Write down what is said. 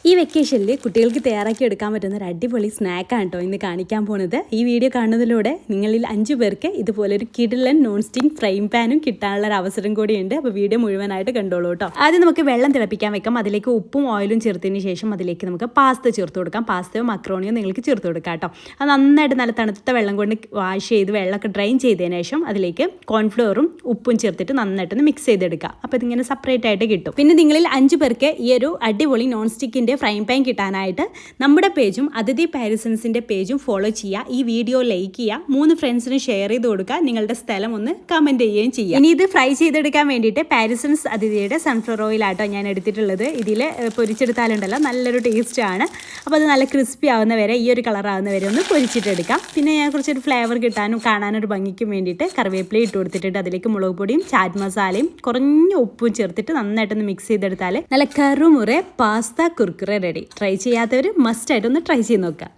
ഈ വെക്കേഷനിൽ കുട്ടികൾക്ക് തയ്യാറാക്കി എടുക്കാൻ പറ്റുന്ന ഒരു അടിപൊളി സ്നാക്കാണ് കേട്ടോ ഇന്ന് കാണിക്കാൻ പോകുന്നത്. ഈ വീഡിയോ കാണുന്നതിലൂടെ നിങ്ങളിൽ 5 പേർക്ക് ഇതുപോലെ ഒരു കിടിലൻ നോൺ സ്റ്റിക്ക് ഫ്രൈങ് പാനും കിട്ടാനുള്ള ഒരു അവസരം കൂടിയുണ്ട്. അപ്പോൾ വീഡിയോ മുഴുവനായിട്ട് കണ്ടോളൂ കേട്ടോ. ആദ്യം നമുക്ക് വെള്ളം തിളപ്പിക്കാൻ വെക്കാം. അതിലേക്ക് ഉപ്പും ഓയിലും ചേർത്തതിന് ശേഷം അതിലേക്ക് നമുക്ക് പാസ്ത ചേർത്ത് കൊടുക്കാം. പാസ്തയോ മക്രോണിയോ നിങ്ങൾക്ക് ചേർത്ത് കൊടുക്കാം കേട്ടോ. അത് നന്നായിട്ട് നല്ല തണുത്ത വെള്ളം കൊണ്ട് വാഷ് ചെയ്ത് വെള്ളമൊക്കെ ഡ്രൈൻ ചെയ്തതിന് ശേഷം അതിലേക്ക് കോൺഫ്ലവറും ഉപ്പും ചേർത്തിട്ട് നന്നായിട്ടൊന്ന് മിക്സ് ചെയ്തെടുക്കുക. അപ്പോൾ ഇതിങ്ങനെ സെപ്പറേറ്റ് ആയിട്ട് കിട്ടും. പിന്നെ നിങ്ങളിൽ 5 പേർക്ക് ഈ ഒരു അടിപൊളി നോൺ സ്റ്റിക്കിൻ്റെ ഫ്രൈങ് പാൻ കിട്ടാനായിട്ട് നമ്മുടെ പേജും അതിഥി പാരിസൺസിൻ്റെ പേജും ഫോളോ ചെയ്യുക. ഈ വീഡിയോ ലൈക്ക് ചെയ്യുക, 3 ഫ്രണ്ട്സിന് ഷെയർ ചെയ്ത് കൊടുക്കുക, നിങ്ങളുടെ സ്ഥലം ഒന്ന് കമൻറ്റ് ചെയ്യുകയും ചെയ്യുക. ഇനി ഇത് ഫ്രൈ ചെയ്തെടുക്കാൻ വേണ്ടിയിട്ട് പാരിസൺസ് അതിഥിയുടെ സൺഫ്ലവർ ഓയിലാട്ടോ ഞാൻ എടുത്തിട്ടുള്ളത്. ഇതിൽ പൊരിച്ചെടുത്താലുണ്ടല്ലോ നല്ലൊരു ടേസ്റ്റ് ആണ്. അപ്പോൾ അത് നല്ല ക്രിസ്പി ആവുന്ന വരെ, ഈ ഒരു കളർ ആവുന്ന വരെ ഒന്ന് പൊരിച്ചിട്ടെടുക്കാം. പിന്നെ ഞാൻ കുറച്ചൊരു ഫ്ലേവർ കിട്ടാനും കാണാനൊരു ഭംഗിക്കും വേണ്ടിയിട്ട് കറിവേപ്പില ഇട്ട് കൊടുത്തിട്ടുണ്ട്. അതിലേക്ക് മുളക് പൊടിയും ചാറ്റ് മസാലയും കുറഞ്ഞ ഉപ്പും ചേർത്തിട്ട് നന്നായിട്ടൊന്ന് മിക്സ് ചെയ്തെടുത്താൽ നല്ല കറുമുറ പാസ്ത കുർക്കുറെ റെഡി. ട്രൈ ചെയ്യാത്തവർ മസ്റ്റ് ആയിട്ടൊന്ന് ട്രൈ ചെയ്ത് നോക്കുക.